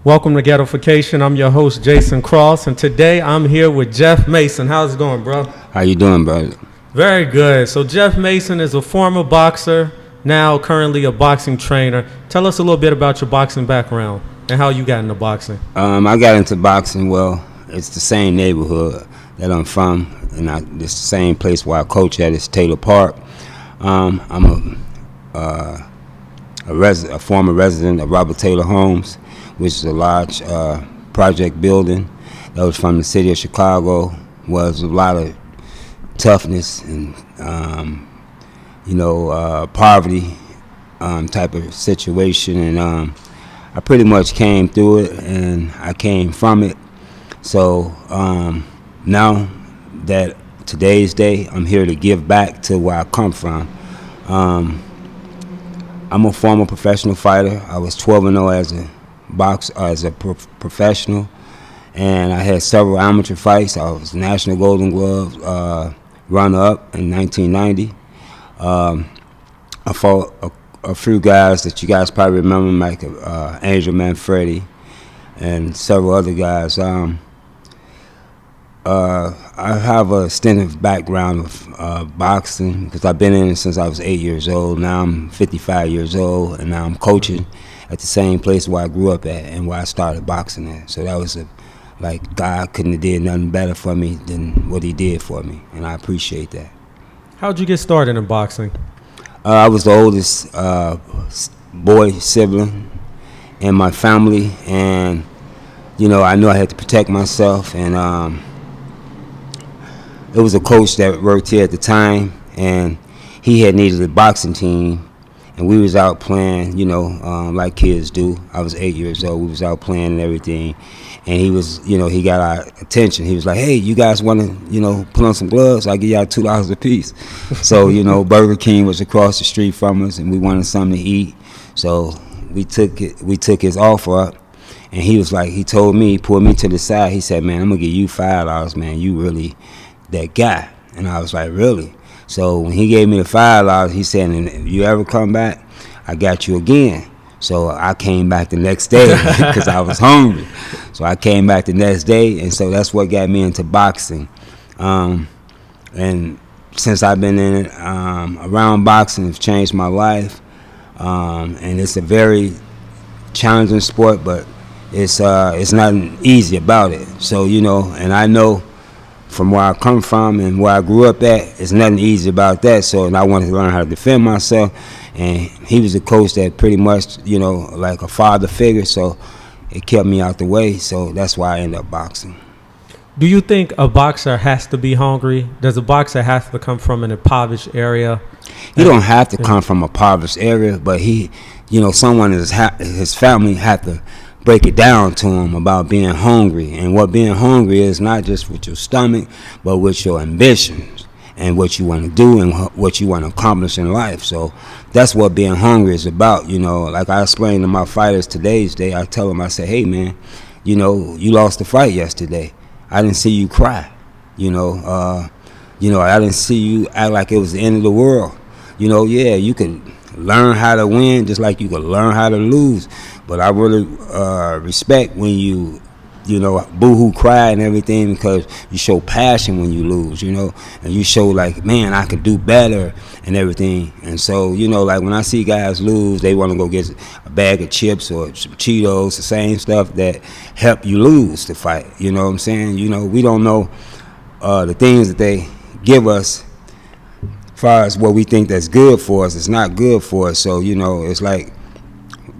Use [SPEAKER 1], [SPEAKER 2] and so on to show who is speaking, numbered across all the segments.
[SPEAKER 1] Welcome to Ghettofication. I'm your host, Jayson Cross, and today I'm here with Jeff Mason. How's it going, bro?
[SPEAKER 2] How you doing, brother?
[SPEAKER 1] Very good. So Jeff Mason is a former boxer, now currently a boxing trainer. Tell us a little bit about your boxing background and how you got into boxing.
[SPEAKER 2] I got into boxing. Well, it's the same neighborhood that I'm from, and it's the same place where I coach at. It's Taylor Park. I'm a former resident of Robert Taylor Homes, which is a large project building that was from the city of Chicago. Was a lot of toughness and poverty type of situation, and I pretty much came through it, and I came from it. So now that today's day, I'm here to give back to where I come from. I'm a former professional fighter. I was 12-0 as a professional, and I had several amateur fights. I was National Golden Glove runner-up in 1990. I fought a few guys that you guys probably remember, like Angel Manfredi and several other guys. I have a extensive background of boxing because I've been in it since I was 8 years old. Now I'm 55 years old, and now I'm coaching at the same place where I grew up at and where I started boxing at. So that was like God couldn't have did nothing better for me than what he did for me, and I appreciate that.
[SPEAKER 1] How'd you get started in boxing?
[SPEAKER 2] I was the oldest boy sibling in my family, and I knew I had to protect myself, and it was a coach that worked here at the time, and he had needed a boxing team, and we was out playing, like kids do. I was 8 years old. We was out playing and everything, and he was, he got our attention. He was like, "Hey, you guys want to, put on some gloves? I'll give y'all $2 a piece." So, Burger King was across the street from us, and we wanted something to eat. So we took his offer up, and he was like, he told me, he pulled me to the side. He said, "Man, I'm gonna give you $5, man. You really that guy." And I was like, "Really?" So when he gave me the $5, he said, "And if you ever come back, I got you again." So I came back the next day because I was hungry. So I came back the next day, and so that's what got me into boxing. And since I've been in it, around boxing, it's changed my life. And it's a very challenging sport, but it's nothing easy about it. So and I know from where I come from and where I grew up at, it's nothing easy about that. So, and I wanted to learn how to defend myself. And he was a coach that pretty much, like a father figure. So it kept me out the way. So that's why I ended up boxing.
[SPEAKER 1] Do you think a boxer has to be hungry? Does a boxer have to come from an impoverished area?
[SPEAKER 2] He don't have to come from a impoverished area, but he, someone in his family had to break it down to him about being hungry, and what being hungry is, not just with your stomach, but with your ambitions and what you want to do and what you want to accomplish in life. So that's what being hungry is about. Like I explained to my fighters today's day, I tell them, I say, "Hey man, you lost the fight yesterday. I didn't see you cry. I didn't see you act like it was the end of the world. Yeah, you can learn how to win just like you can learn how to lose. But I really respect when you boo-hoo cry and everything, because you show passion when you lose, and you show like, man, I could do better and everything." And so, like when I see guys lose, they want to go get a bag of chips or some Cheetos, the same stuff that help you lose the fight. You know what I'm saying? We don't know the things that they give us as far as what we think that's good for us. It's not good for us. So, it's like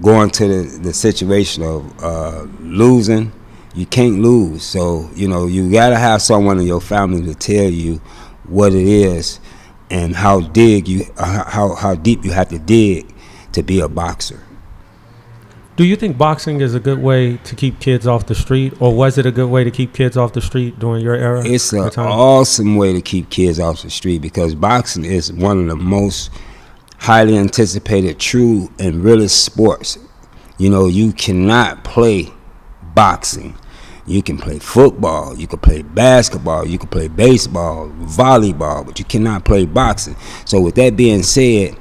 [SPEAKER 2] going to the situation of losing. You can't lose. So, you got to have someone in your family to tell you what it is and how deep you have to dig to be a boxer.
[SPEAKER 1] Do you think boxing is a good way to keep kids off the street, or was it a good way to keep kids off the street during your era?
[SPEAKER 2] It's an awesome way to keep kids off the street, because boxing is one of the most highly anticipated, true and realest sports. You cannot play boxing. You can play football, you can play basketball, you can play baseball, volleyball, but you cannot play boxing. So with that being said,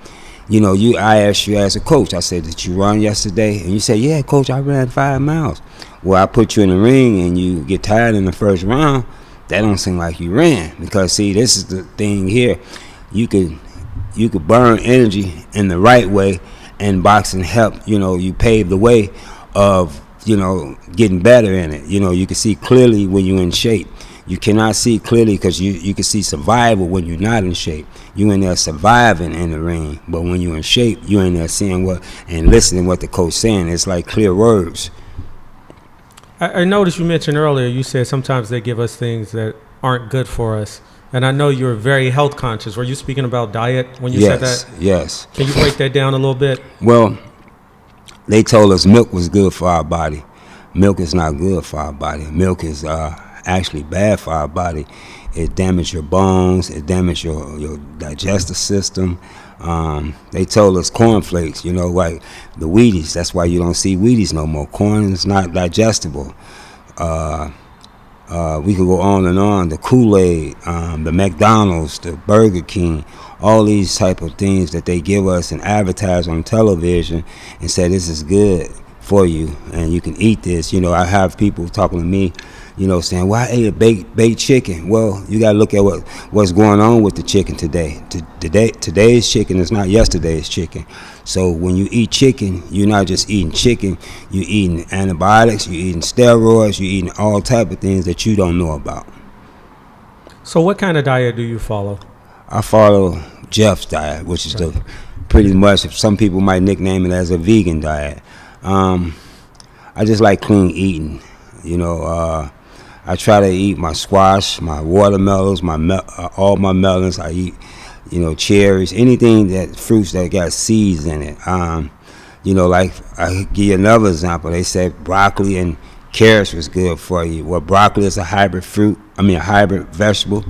[SPEAKER 2] I asked you as a coach. I said, did you run yesterday? And you said, yeah, coach, I ran 5 miles. Well, I put you in the ring and you get tired in the first round. That don't seem like you ran, because see, this is the thing here. You could burn energy in the right way, and boxing help. You pave the way of getting better in it. You can see clearly when you're in shape. You cannot see clearly because you can see survival when you're not in shape. You in there surviving in the ring, but when you're in shape, you in there seeing what and listening what the coach saying. It's like clear words.
[SPEAKER 1] I noticed you mentioned earlier, you said sometimes they give us things that aren't good for us. And I know you're very health conscious. Were you speaking about diet when you said that?
[SPEAKER 2] Yes.
[SPEAKER 1] Can you break that down a little bit?
[SPEAKER 2] Well, they told us milk was good for our body. Milk is not good for our body. Milk is actually bad for our body. It damages your bones. It damages your digestive system. They told us cornflakes, like the Wheaties. That's why you don't see Wheaties no more. Corn is not digestible. We could go on and on. The Kool-Aid, the McDonald's, the Burger King, all these type of things that they give us and advertise on television and say this is good for you and you can eat this. I have people talking to me, saying, well, I ate a baked chicken. Well, you got to look at what's going on with the chicken today. Today's chicken is not yesterday's chicken. So when you eat chicken, you're not just eating chicken. You're eating antibiotics, you're eating steroids, you're eating all type of things that you don't know about.
[SPEAKER 1] So what kind of diet do you follow?
[SPEAKER 2] I follow Jeff's diet, which is pretty much, some people might nickname it as a vegan diet. I just like clean eating. I try to eat my squash, my watermelons, all my melons. I eat, cherries, anything fruits that got seeds in it. Like I give you another example. They said broccoli and carrots was good for you. Well, broccoli is a hybrid hybrid vegetable.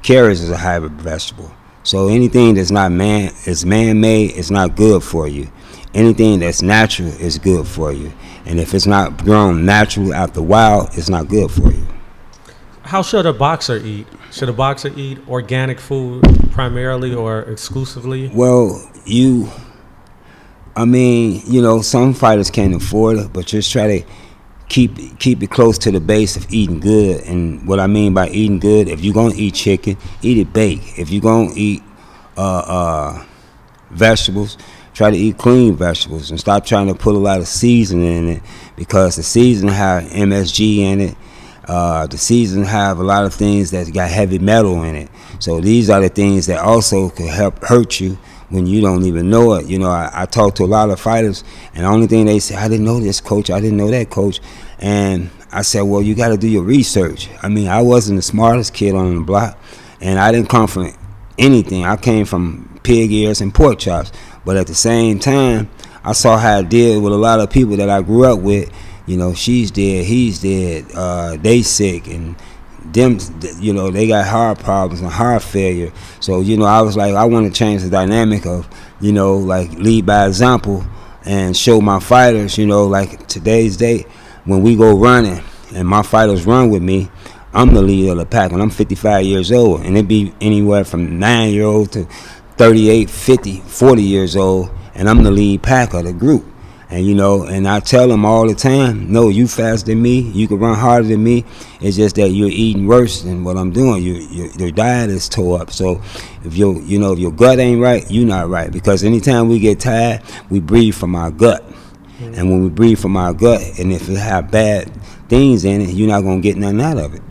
[SPEAKER 2] Carrots is a hybrid vegetable. So anything that's not man-made, it's not good for you. Anything that's natural is good for you. And if it's not grown naturally out the wild, it's not good for you.
[SPEAKER 1] How should a boxer eat? Should a boxer eat organic food primarily or exclusively?
[SPEAKER 2] Well, some fighters can't afford it, but just try to keep it close to the base of eating good. And what I mean by eating good, if you're going to eat chicken, eat it baked. If you're going to eat vegetables, try to eat clean vegetables and stop trying to put a lot of seasoning in it, because the seasoning have MSG in it. The season have a lot of things that got heavy metal in it. So these are the things that also could help hurt you when you don't even know it. I talk to a lot of fighters, and the only thing they say, I didn't know this, coach. I didn't know that, coach. And I said, well, you got to do your research. I wasn't the smartest kid on the block, and I didn't come from anything. I came from pig ears and pork chops. But at the same time, I saw how I did with a lot of people that I grew up with. She's dead, he's dead, they sick, and them, they got heart problems and heart failure. So, I was like, I want to change the dynamic of, like lead by example and show my fighters, like today's date, when we go running and my fighters run with me, I'm the leader of the pack, and I'm 55 years old, and it be anywhere from 9-year-old to 38, 50, 40 years old, and I'm the lead pack of the group. And and I tell them all the time, no, you faster than me, you can run harder than me. It's just that you're eating worse than what I'm doing. Your diet is tore up. So if if your gut ain't right, you're not right. Because anytime we get tired, we breathe from our gut. Mm-hmm. And when we breathe from our gut, and if it have bad things in it, you're not gonna get nothing out of it.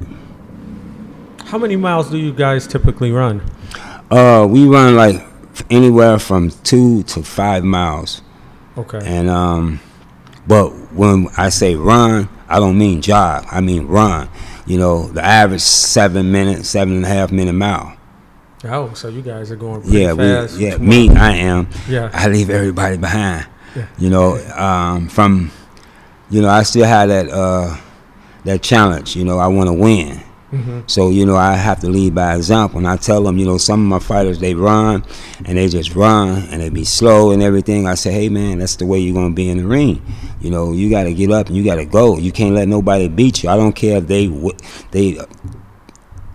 [SPEAKER 1] How many miles do you guys typically run?
[SPEAKER 2] We run like anywhere from 2 to 5 miles.
[SPEAKER 1] Okay.
[SPEAKER 2] And but when I say run, I don't mean jog. I mean run. The average 7.5 minute mile.
[SPEAKER 1] Oh, so you guys are going pretty fast.
[SPEAKER 2] I am.
[SPEAKER 1] Yeah.
[SPEAKER 2] I leave everybody behind.
[SPEAKER 1] Yeah.
[SPEAKER 2] I still have that challenge. I want to win. Mm-hmm. So, I have to lead by example. And I tell them, some of my fighters, they run and they just run and they be slow and everything. I say, hey, man, that's the way you're going to be in the ring. You got to get up and you got to go. You can't let nobody beat you. I don't care if they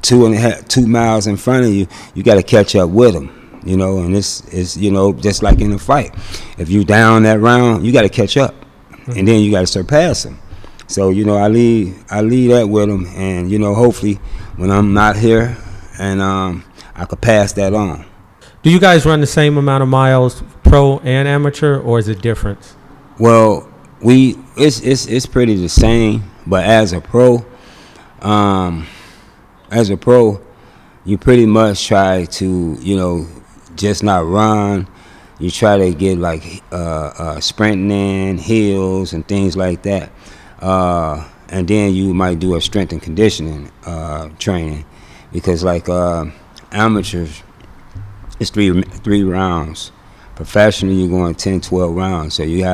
[SPEAKER 2] 2 miles in front of you. You got to catch up with them. you know, and it's you know, just like in a fight. If you down that round, you got to catch up, and then you got to surpass them. So, you know, I leave that with them, and, you know, hopefully when I'm not here, and I could pass that on.
[SPEAKER 1] Do you guys run the same amount of miles, pro and amateur, or is it different?
[SPEAKER 2] Well, it's pretty the same, but as a pro, you pretty much try to, you know, just not run. You try to get like sprinting in, hills and things like that. And then you might do a strength and conditioning training, because like amateurs, it's three rounds. Professionally, you're going 10, 12 rounds, so you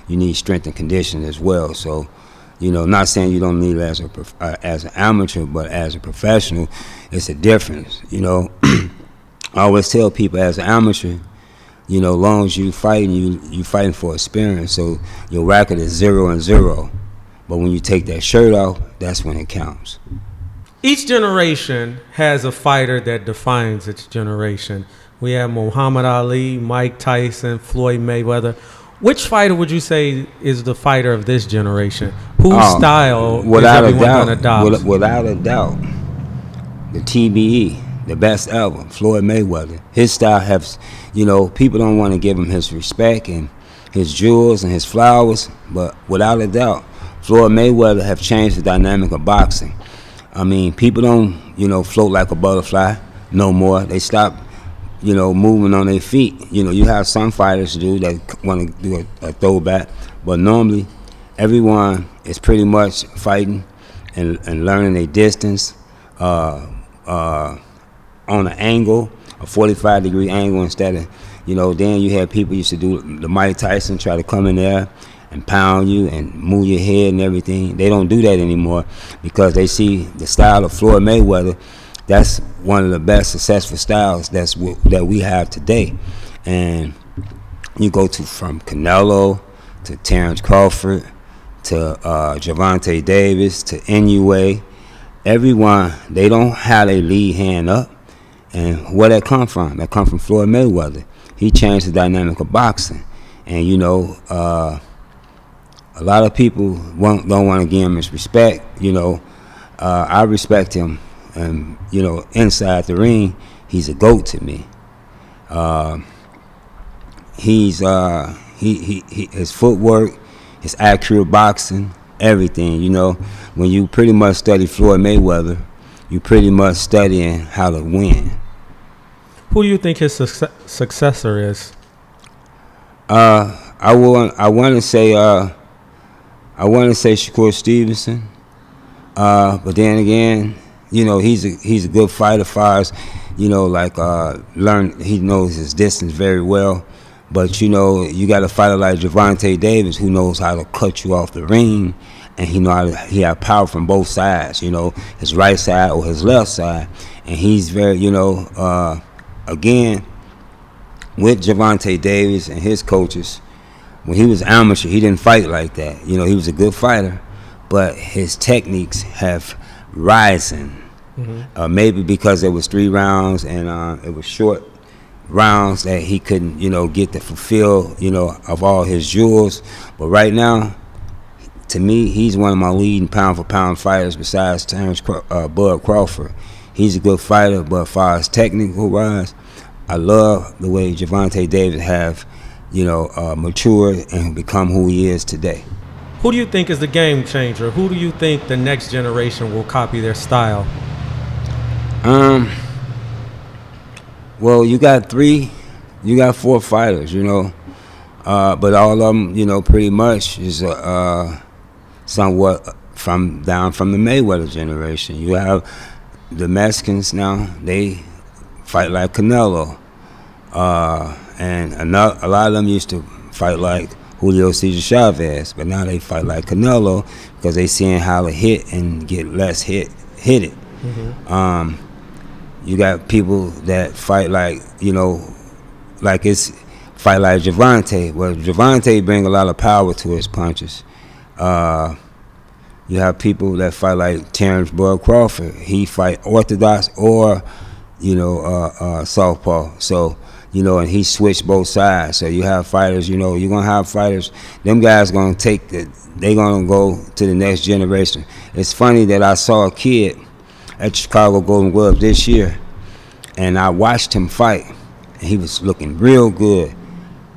[SPEAKER 2] need strength and conditioning as well. So, you know, not saying you don't need it as an amateur, but as a professional, it's a difference. You know, I always tell people as an amateur, you know, as long as you fighting, you fighting for experience. So your record is 0-0. But when you take that shirt off, that's when it counts.
[SPEAKER 1] Each generation has a fighter that defines its generation. We have Muhammad Ali, Mike Tyson, Floyd Mayweather. Which fighter would you say is the fighter of this generation? Whose style is everyone going to adopt?
[SPEAKER 2] Without a doubt, the TBE, the best ever, Floyd Mayweather. His style has, you know, people don't want to give him his respect and his jewels and his flowers, but without a doubt, Floyd Mayweather have changed the dynamic of boxing. I mean, people don't, you know, float like a butterfly no more. They stop, you know, moving on their feet. You know, you have some fighters that want to do a throwback, but normally everyone is pretty much fighting and learning their distance on an angle, a 45-degree angle instead of, you know, then you had people used to do the Mike Tyson, try to come in there and pound you and move your head and everything. They don't do that anymore because they see the style of Floyd Mayweather. That's one of the best successful styles that we have today. And you go from Canelo to Terrence Crawford to Gervonta Davis to Inoue. Everyone, they don't have their lead hand up. And where that come from? That come from Floyd Mayweather. He changed the dynamic of boxing. And, you know, a lot of people don't want to give him his respect. You know, I respect him, and you know, inside the ring, he's a GOAT to me. His footwork, his accurate boxing, everything. You know, when you pretty much study Floyd Mayweather, you pretty much studying how to win.
[SPEAKER 1] Who do you think his successor is?
[SPEAKER 2] I want to say Shakur Stevenson, but then again, you know, he's a good fighter as far as, you know, like he knows his distance very well. But you know, you got a fighter like Gervonta Davis who knows how to cut you off the ring, and he have power from both sides. You know, his right side or his left side, and he's very, you know, again with Gervonta Davis and his coaches. When he was amateur, he didn't fight like that. You know, he was a good fighter, but his techniques have risen. Mm-hmm. Maybe because it was 3 rounds and it was short rounds that he couldn't, you know, get to fulfill, you know, of all his jewels. But right now, to me, he's one of my leading pound-for-pound fighters besides Terrence Bud Crawford. He's a good fighter, but as far as technical wise, I love the way Gervonta Davis have, you know, matured and become who he is today.
[SPEAKER 1] Who do you think is the game changer? Who do you think the next generation will copy their style?
[SPEAKER 2] Well, you got 4 fighters, you know, but all of them, you know, pretty much is somewhat from the Mayweather generation. You have the Mexicans now; they fight like Canelo, and a lot of them used to fight like Julio Cesar Chavez, but now they fight like Canelo because they seeing how to hit and get less hit it. Mm-hmm. You got people that fight like, you know, like it's fight like Gervonta. Well, Gervonta bring a lot of power to his punches. You have people that fight like Terrence Bud Crawford. He fight orthodox or, southpaw. So, and he switched both sides. So you have fighters, you're going to have fighters. Them guys going to they're going to go to the next generation. It's funny that I saw a kid at Chicago Golden Gloves this year, and I watched him fight, and he was looking real good.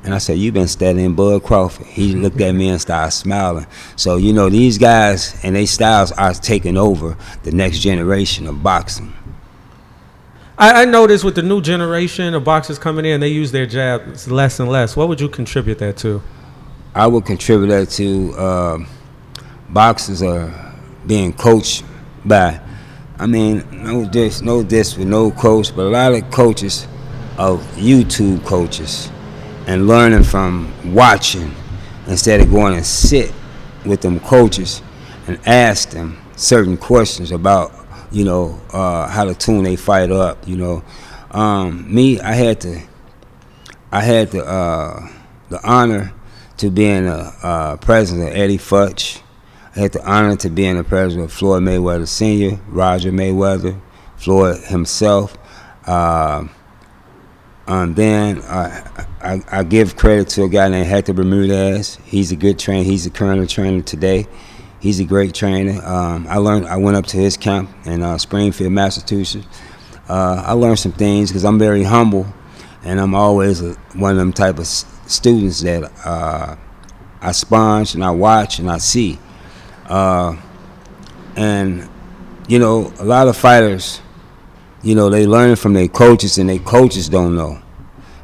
[SPEAKER 2] And I said, "You've been studying Bud Crawford." He looked at me and started smiling. So, these guys and their styles are taking over the next generation of boxing.
[SPEAKER 1] I noticed with the new generation of boxers coming in, they use their jabs less and less. What would you contribute that to?
[SPEAKER 2] I would contribute that to boxers are being coached by, no diss with no coach, but a lot of coaches are YouTube coaches and learning from watching instead of going and sit with them coaches and ask them certain questions about how to tune they fight up. Me, I had the honor to being a president of Eddie Futch. I had the honor to being a president of Floyd Mayweather Sr., Roger Mayweather, Floyd himself. And then I give credit to a guy named Hector Bermudez. He's a good trainer. He's the current trainer today. He's a great trainer. I went up to his camp in Springfield, Massachusetts. I learned some things because I'm very humble, and I'm always one of them type of students that I sponge and I watch and I see. And a lot of fighters, they learn from their coaches, and their coaches don't know.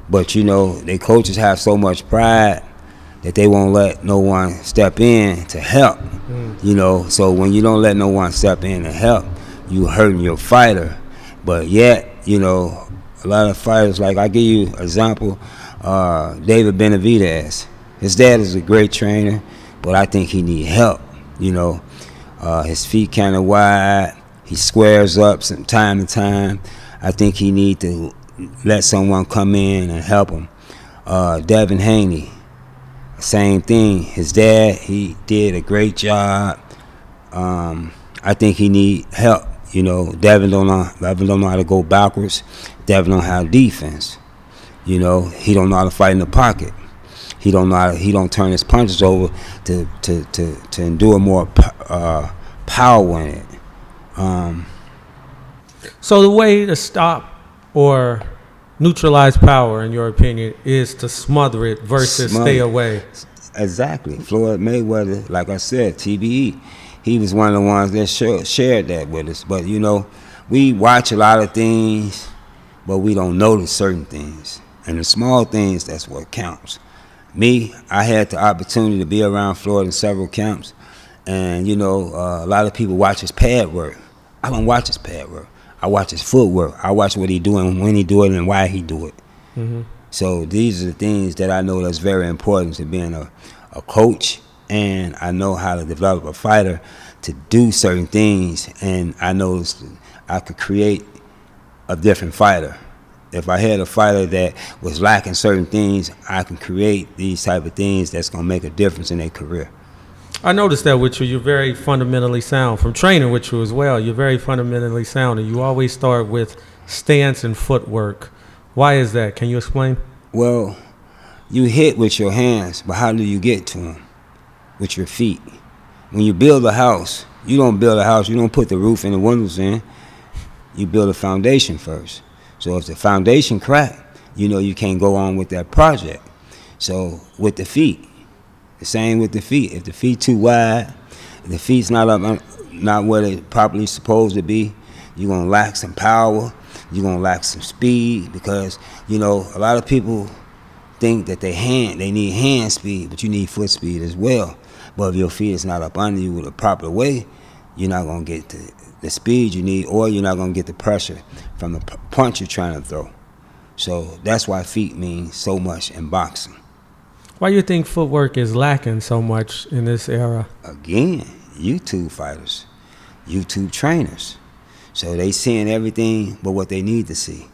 [SPEAKER 2] But their coaches have so much pride that they won't let no one step in to help. So when you don't let no one step in to help, you hurting your fighter. But yet, a lot of fighters, like I give you an example, David Benavidez. His dad is a great trainer, but I think he need help. His feet kind of wide. He squares up from time to time. I think he need to let someone come in and help him. Devin Haney, same thing. His dad, he did a great job. I think he need help. Devin don't know how to go backwards. Devin don't have defense. He don't know how to fight in the pocket. He don't turn his punches over to endure more power in it.
[SPEAKER 1] So the way to stop or neutralize power, in your opinion, is to smother it versus stay away.
[SPEAKER 2] Exactly. Floyd Mayweather, like I said, TBE, he was one of the ones that shared that with us. But, we watch a lot of things, but we don't notice certain things. And the small things, that's what counts. Me, I had the opportunity to be around Floyd in several camps. And, a lot of people watch his pad work. I don't watch his pad work. I watch his footwork. I watch what he doing, when he do it, and why he do it. Mm-hmm. So these are the things that I know that's very important to being a coach, and I know how to develop a fighter to do certain things, and I know I could create a different fighter. If I had a fighter that was lacking certain things, I can create these type of things that's going to make a difference in their career.
[SPEAKER 1] I noticed that with you. You're very fundamentally sound. From training with you as well, you're very fundamentally sound, and you always start with stance and footwork. Why is that? Can you explain?
[SPEAKER 2] Well, you hit with your hands, but how do you get to them? With your feet. When you build a house, you don't put the roof and the windows in. You build a foundation first. So if the foundation crack, you can't go on with that project. So with the feet, the same with the feet. If the feet too wide, if the feet's not where they properly supposed to be, you're gonna lack some power. You're gonna lack some speed because a lot of people think that they need hand speed, but you need foot speed as well. But if your feet is not up under you with a proper way, you're not gonna get the speed you need, or you're not gonna get the pressure from the punch you're trying to throw. So that's why feet mean so much in boxing.
[SPEAKER 1] Why do you think footwork is lacking so much in this era?
[SPEAKER 2] Again, YouTube fighters, YouTube trainers. So they seeing everything but what they need to see.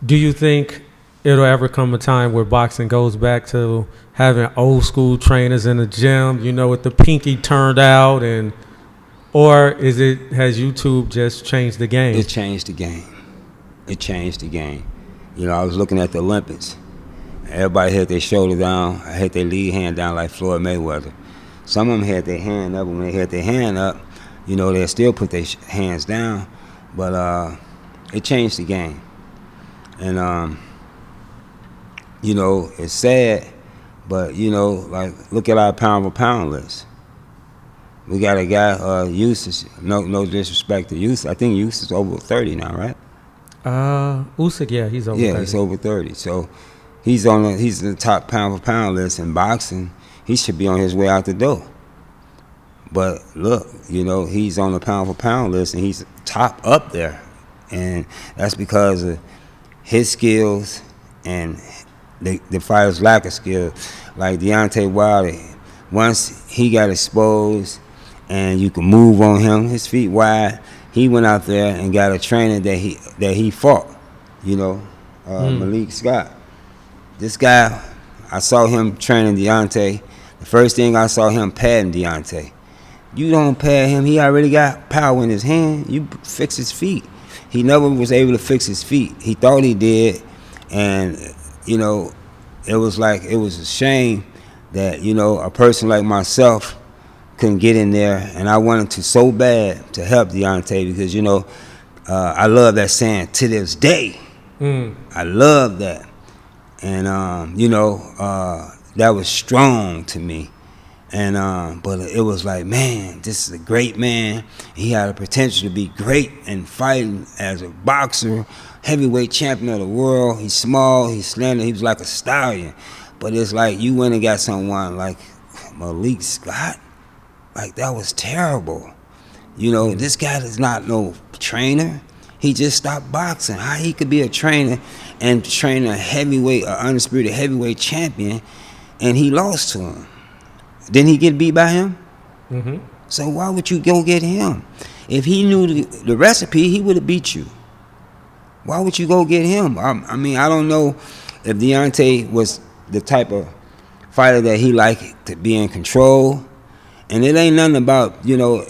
[SPEAKER 1] Do you think it'll ever come a time where boxing goes back to having old school trainers in the gym, with the pinky turned out and Or has YouTube just changed the game?
[SPEAKER 2] It changed the game. It changed the game. You know, I was looking at the Olympics. Everybody had their shoulder down. I had their lead hand down like Floyd Mayweather. Some of them had their hand up, and when they had their hand up, you know, they still put their hands down. But it changed the game. And, you know, it's sad, but, you know, like, look at our pound-for-pound list. We got a guy, Eustace, no disrespect to Eustace. I think Eustace is over 30 now, right?
[SPEAKER 1] Usyk, yeah, he's over 30.
[SPEAKER 2] Yeah, he's over 30. So he's in the top pound-for-pound list in boxing. He should be on his way out the door. But look, you know, he's on the pound-for-pound list, and he's top up there. And that's because of his skills and the fighter's lack of skill. Like Deontay Wilder, once he got exposed and you can move on him, his feet wide, he went out there and got a trainer that he fought, you know, Malik Scott. This guy, I saw him training Deontay. The first thing I saw him padding Deontay. You don't pad him, he already got power in his hand. You fix his feet. He never was able to fix his feet. He thought he did, and, you know, it was a shame that, you know, a person like myself couldn't get in there, and I wanted to so bad to help Deontay because, you know, I love that saying, to this day. I love that. And, you know, that was strong to me. And but it was like, man, this is a great man. He had a potential to be great and fighting as a boxer, heavyweight champion of the world. He's small, he's slender, he was like a stallion. But it's like you went and got someone like Malik Scott. Like, that was terrible. You know, this guy is not no trainer. He just stopped boxing. How he could be a trainer and train a heavyweight, an undisputed heavyweight champion, and he lost to him? Didn't he get beat by him? Mm-hmm. So why would you go get him? If he knew the recipe, he would have beat you. Why would you go get him? I mean, I don't know if Deontay was the type of fighter that he liked to be in control. And it ain't nothing about, you know,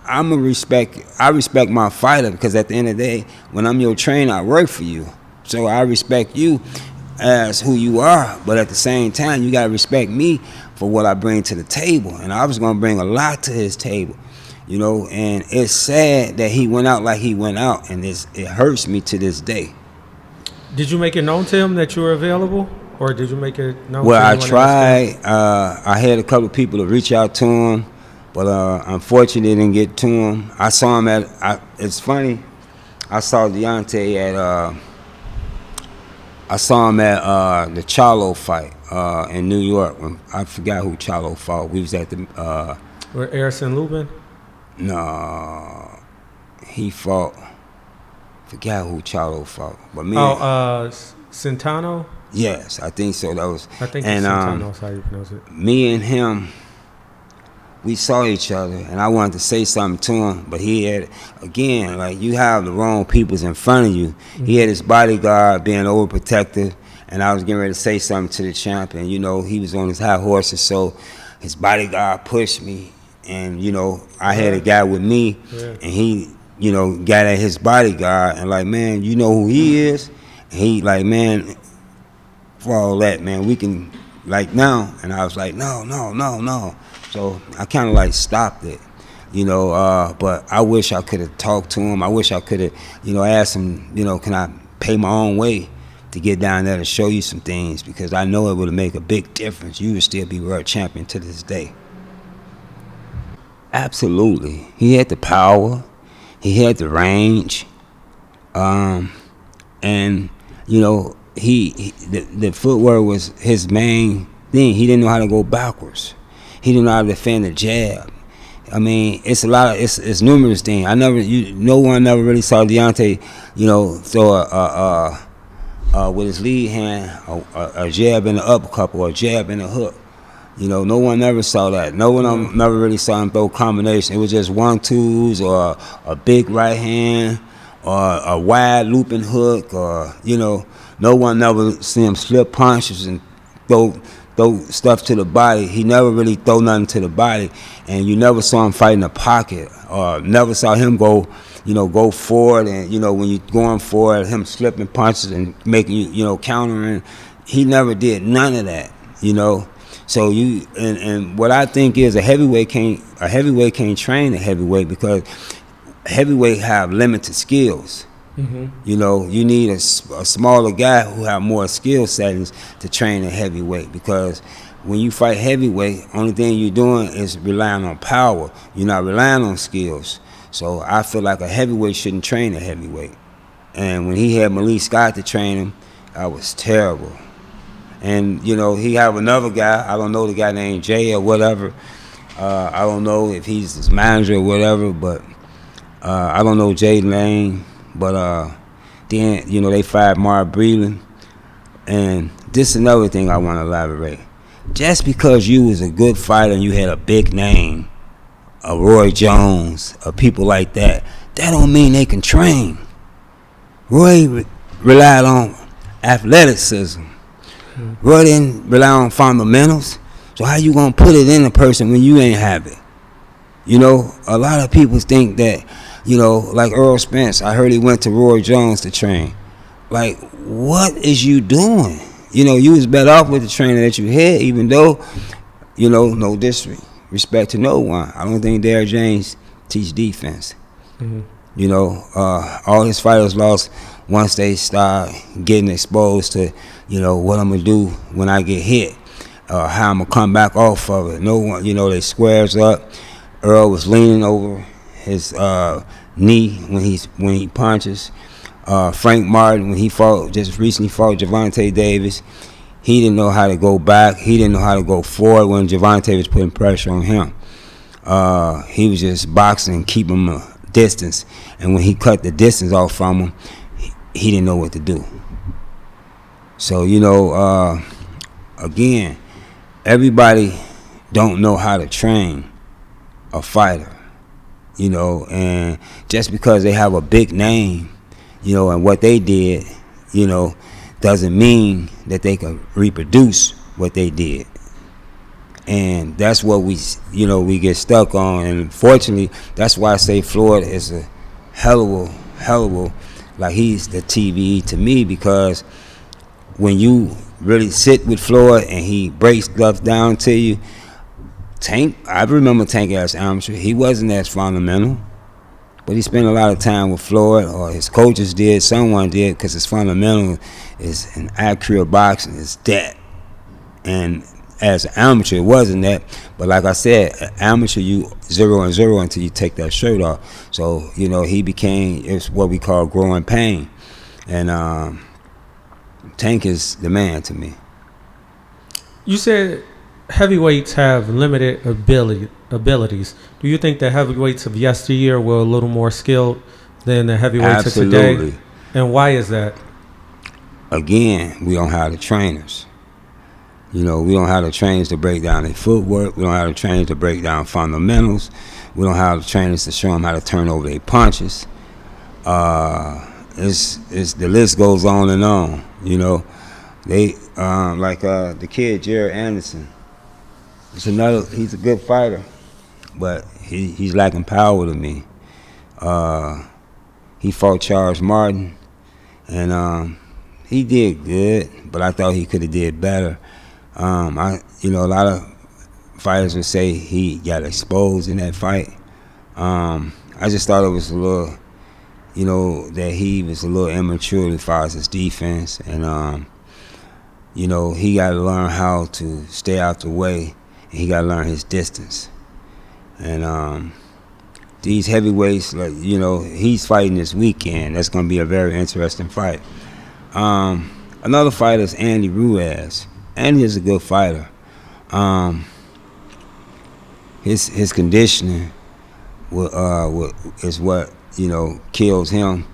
[SPEAKER 2] I respect my fighter because at the end of the day, when I'm your trainer, I work for you. So I respect you as who you are, but at the same time, you gotta respect me for what I bring to the table. And I was gonna bring a lot to his table, you know, and it's sad that he went out like he went out, and it hurts me to this day.
[SPEAKER 1] Did you make it known to him that you were available, or did you make it known
[SPEAKER 2] well,
[SPEAKER 1] to him?
[SPEAKER 2] I tried. I had a couple of people to reach out to him, but unfortunately, didn't get to him. I saw him it's funny, I saw Deontay at the Charlo fight in New York. I forgot who Charlo fought. We was at the
[SPEAKER 1] Where Erison Lubin?
[SPEAKER 2] No, he fought. Forgot who Charlo fought. But me.
[SPEAKER 1] Centano.
[SPEAKER 2] Yes, I think so. That was.
[SPEAKER 1] I think Centano is how you pronounce it.
[SPEAKER 2] Me and him, we saw each other, and I wanted to say something to him, but he had, again, like, you have the wrong peoples in front of you. Mm-hmm. He had his bodyguard being overprotective, and I was getting ready to say something to the champ, and, you know, he was on his high horses, so his bodyguard pushed me, and, you know, I had a guy with me, and he, you know, got at his bodyguard, and like, man, you know who he is? And he like, man, for all that, man, we can, like, now. And I was like, no. So I kind of like stopped it, you know, but I wish I could have talked to him. I wish I could have, you know, asked him, you know, can I pay my own way to get down there to show you some things, because I know it would make a big difference. You would still be world champion to this day. Absolutely. He had the power. He had the range. And, you know, the footwork was his main thing. He didn't know how to go backwards. He didn't know how to defend the jab. I mean, it's numerous things. No one never really saw Deontay, you know, throw with his lead hand a jab in the uppercut or a jab in the hook. You know, no one ever saw that. No one never really saw him throw combination. It was just 1-2s or a big right hand or a wide looping hook, or, you know, no one never see him slip punches and throw throw stuff to the body. He never really throw nothing to the body, and you never saw him fight in the pocket, or never saw him go forward, and when you going forward, him slipping punches and making countering. He never did none of that. So and what I think is a heavyweight can't train a heavyweight because heavyweight have limited skills. Mm-hmm. You need a smaller guy who have more skill settings to train a heavyweight, because when you fight heavyweight, only thing you're doing is relying on power. You're not relying on skills. So I feel like a heavyweight shouldn't train a heavyweight. And when he had Malik Scott to train him, that was terrible. And he have another guy. I don't know the guy named Jay or whatever. I don't know if he's his manager or whatever, but I don't know Jay Lane. But then they fired Mark Breland. And this is another thing I want to elaborate. Just because you was a good fighter and you had a big name, a Roy Jones, or people like that, that don't mean they can train. Roy relied on athleticism. Roy didn't rely on fundamentals. So how you gonna put it in a person when you ain't have it? A lot of people think that, like Earl Spence, I heard he went to Roy Jones to train. Like, what is you doing? You was better off with the trainer that you had, even though, no disrespect to no one. I don't think Derrick James teach defense. Mm-hmm. All his fighters lost once they start getting exposed to, what I'm going to do when I get hit, how I'm going to come back off of it. No one, they squares up. Earl was leaning over his knee when he punches. Frank Martin, when he just recently fought Gervonta Davis, he didn't know how to go back. He didn't know how to go forward when Gervonta was putting pressure on him. He was just boxing and keeping him a distance. And when he cut the distance off from him, he didn't know what to do. So, again, everybody don't know how to train a fighter, and just because they have a big name, and what they did, doesn't mean that they can reproduce what they did. And that's what we get stuck on. And unfortunately, that's why I say Floyd is a hell of like he's the TV to me, because when you really sit with Floyd and he breaks stuff down to you, I remember Tank as amateur. He wasn't as fundamental, but he spent a lot of time with Floyd, or his coaches did, someone did, because his fundamental is an accurate boxing, is that. And as an amateur, it wasn't that. But like I said, amateur, you 0-0 until you take that shirt off. So, he became, it's what we call growing pain. And Tank is the man to me.
[SPEAKER 1] You said heavyweights have limited abilities. Do you think the heavyweights of yesteryear were a little more skilled than the heavyweights
[SPEAKER 2] Absolutely.
[SPEAKER 1] of today? And why is that?
[SPEAKER 2] Again, we don't have the trainers. We don't have the trainers to break down their footwork. We don't have the trainers to break down fundamentals. We don't have the trainers to show them how to turn over their punches. It's the list goes on and on. They like the kid Jared Anderson. He's a good fighter, but he's lacking power to me. He fought Charles Martin, and he did good, but I thought he could have did better. A lot of fighters would say he got exposed in that fight. I just thought it was a little, that he was a little immature as far as his defense, and he got to learn how to stay out the way, and he got to learn his distance. And these heavyweights, he's fighting this weekend. That's going to be a very interesting fight. Another fighter is Andy Ruiz. Andy is a good fighter. His conditioning is what kills him.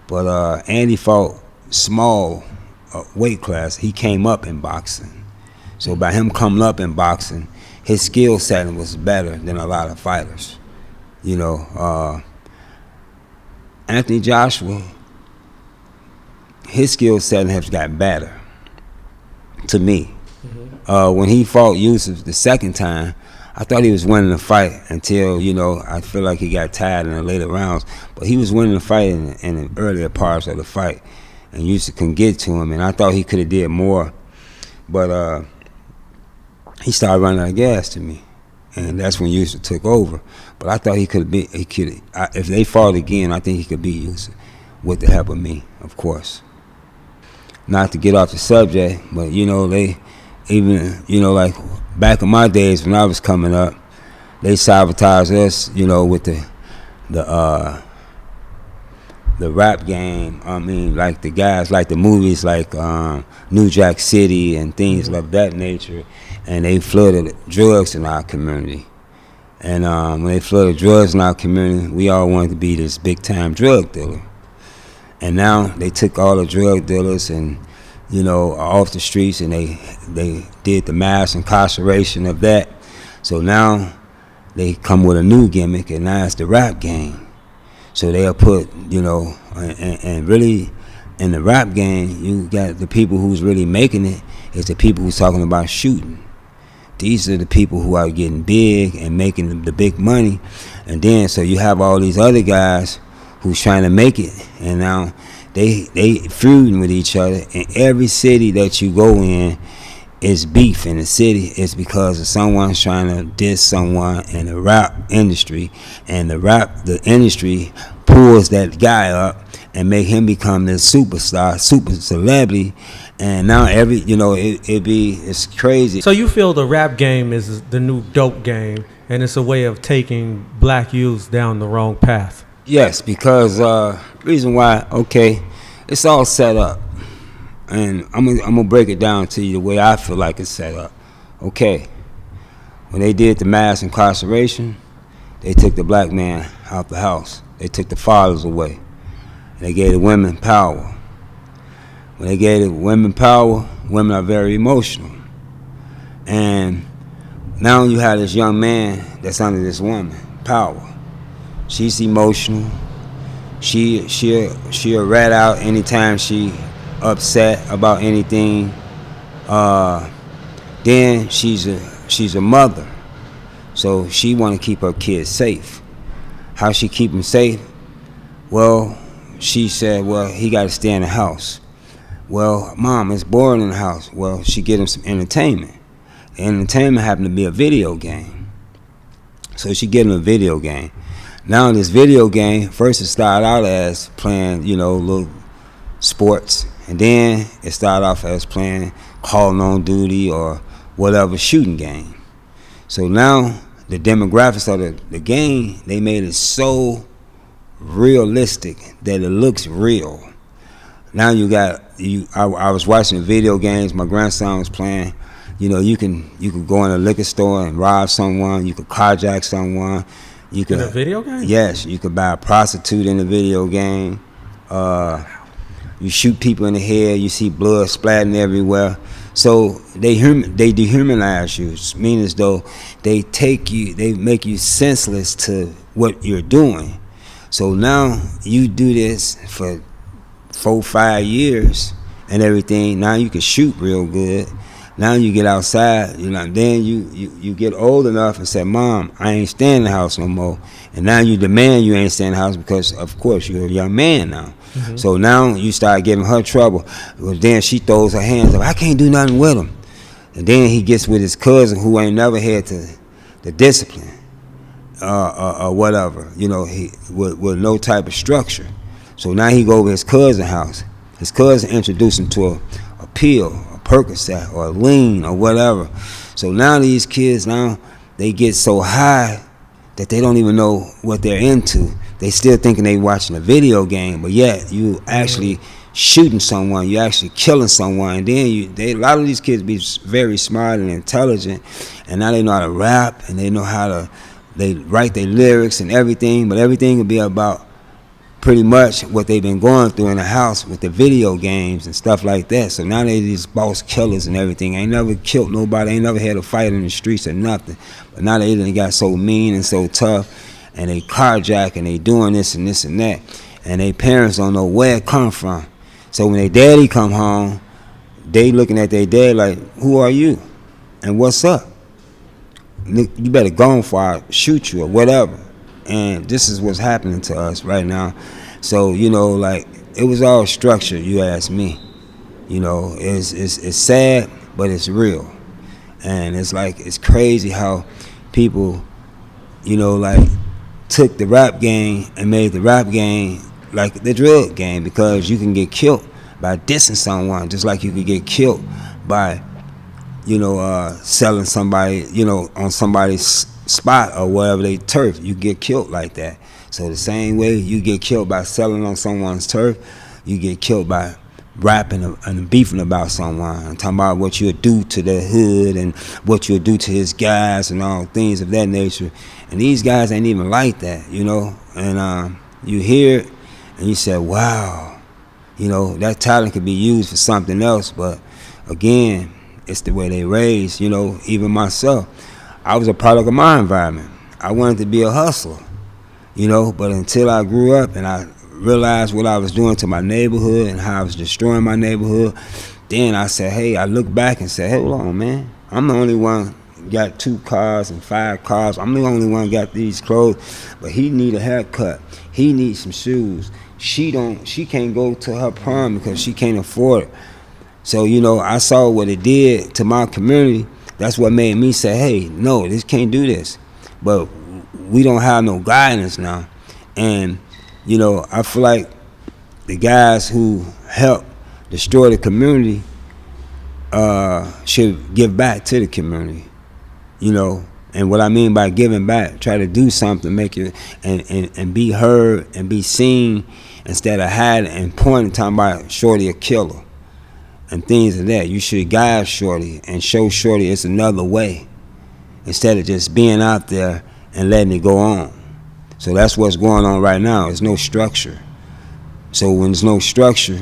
[SPEAKER 2] But Andy fought small weight class. He came up in boxing. So by him coming up in boxing, his skill setting was better than a lot of fighters. Anthony Joshua, his skill setting has got better to me. When he fought Yusuf the second time, I thought he was winning the fight until, I feel like he got tired in the later rounds. But he was winning the fight in the earlier parts of the fight, and Yusuf couldn't get to him. And I thought he could have did more, but he started running out of gas to me, and that's when Yusuf took over. But I thought he could be. If they fought again, I think he could beat Yusuf with the help of me, of course. Not to get off the subject, but they even like back in my days when I was coming up, they sabotaged us, with the rap game. I mean, like the guys, like the movies, like New Jack City and things of that nature, and they flooded drugs in our community. And when they flooded drugs in our community, we all wanted to be this big time drug dealer. And now they took all the drug dealers and off the streets, and they did the mass incarceration of that. So now they come with a new gimmick, and now it's the rap game. So they'll put, and really in the rap game, you got the people who's really making it is the people who's talking about shooting. These are the people who are getting big and making the big money. And then so you have all these other guys who's trying to make it, and now they feuding with each other. In every city that you go in, it's beef in the city. It's because of someone's trying to diss someone in the rap industry, and the industry pulls that guy up and make him become this superstar, super celebrity. And now it's crazy.
[SPEAKER 1] So you feel the rap game is the new dope game, and it's a way of taking black youths down the wrong path?
[SPEAKER 2] Yes, because reason why, it's all set up, and I'm gonna break it down to you the way I feel like it's set up. Okay, when they did the mass incarceration, they took the black man out the house. They took the fathers away. And they gave the women power. When they gave the women power, women are very emotional. And now you have this young man that's under this woman power. She's emotional. She'll rat out anytime she upset about anything. Then she's a mother, so she want to keep her kids safe. How she keep them safe? Well, she said, he got to stay in the house. Well, Mom, it's boring in the house. Well, she get him some entertainment. The entertainment happened to be a video game. So she get him a video game. Now this video game, first it started out as playing, little sports. And then it started off as playing Call on Duty or whatever shooting game. So now the demographics of the game, they made it so realistic that it looks real. Now I was watching the video games my grandson was playing. You could go in a liquor store and rob someone. You could carjack someone. You could,
[SPEAKER 1] in a video game?
[SPEAKER 2] Yes, you could buy a prostitute in a video game. You shoot people in the head. You see blood splatting everywhere. So they dehumanize you, meaning as though they make you senseless to what you're doing. So now you do this for 4-5 years and everything. Now you can shoot real good. Now you get outside, then you get old enough and say, Mom, I ain't staying in the house no more. And now you demand you ain't staying in the house because, of course, you're a young man now. Mm-hmm. So now you start giving her trouble. Well, then she throws her hands up. I can't do nothing with him. And then he gets with his cousin who ain't never had the discipline or whatever, he with no type of structure. So now he go over his cousin's house. His cousin introduced him to a pill, Percocet or lean or whatever. So now these kids, they get so high that they don't even know what they're into. They still thinking they watching a video game, but yet you actually shooting someone, you actually killing someone. And then a lot of these kids be very smart and intelligent, and now they know how to rap and they know they write their lyrics and everything, but everything will be about pretty much what they've been going through in the house with the video games and stuff like that. So now they these boss killers and everything. Ain't never killed nobody, ain't never had a fight in the streets or nothing. But now they got so mean and so tough, and they carjack and they doing this and this and that. And their parents don't know where it come from. So when their daddy come home, they looking at their dad like, who are you? And what's up? You better go on before I shoot you or whatever. And this is what's happening to us right now. So, you know, like, it was all structured, you ask me. You know, it's sad, but it's real. And it's like, it's crazy how people, you know, like, took the rap game and made the rap game like the drug game, because you can get killed by dissing someone, just like you could get killed by, you know, selling somebody, you know, on somebody's spot or whatever they turf. You get killed like that. So the same way you get killed by selling on someone's turf, you get killed by rapping and beefing about someone and talking about what you'll do to the hood and what you'll do to his guys and all things of that nature. And these guys ain't even like that, you know. And you hear it and you say, wow, you know, that talent could be used for something else. But again, it's the way they raised, you know. Even myself, I was a product of my environment. I wanted to be a hustler, you know, but until I grew up and I realized what I was doing to my neighborhood and how I was destroying my neighborhood, then I said, hey, I look back and said, hey, hold on, man. I'm the only one got 2 cars and 5 cars. I'm the only one got these clothes, but he need a haircut. He needs some shoes. She can't go to her prom because she can't afford it. So, you know, I saw what it did to my community. That's what made me say, hey, no, this can't do this. But we don't have no guidance now. And, you know, I feel like the guys who help destroy the community should give back to the community, you know. And what I mean by giving back, try to do something, make it and be heard and be seen, instead of hiding and pointing, talking about Shorty a killer and things of that. You should guide Shorty and show Shorty it's another way, instead of just being out there and letting it go on. So that's what's going on right now. There's no structure. So when there's no structure,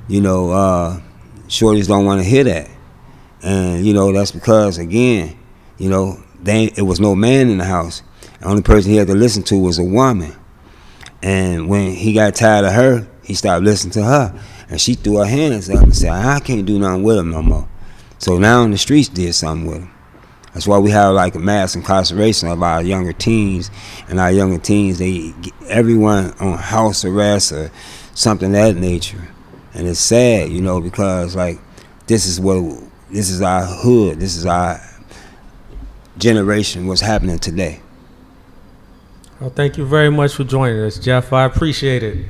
[SPEAKER 2] you know, shorties don't want to hear that. And, you know, that's because, again, you know, it was no man in the house. The only person he had to listen to was a woman. And when he got tired of her, he started listening to her. And she threw her hands up and said, I can't do nothing with him no more. So now the streets did something with him. That's why we have like a mass incarceration of our younger teens. And our younger teens, everyone on house arrest or something of that nature. And it's sad, you know, because like this is our hood, this is our generation, what's happening today.
[SPEAKER 1] Well, thank you very much for joining us, Jeff. I appreciate it.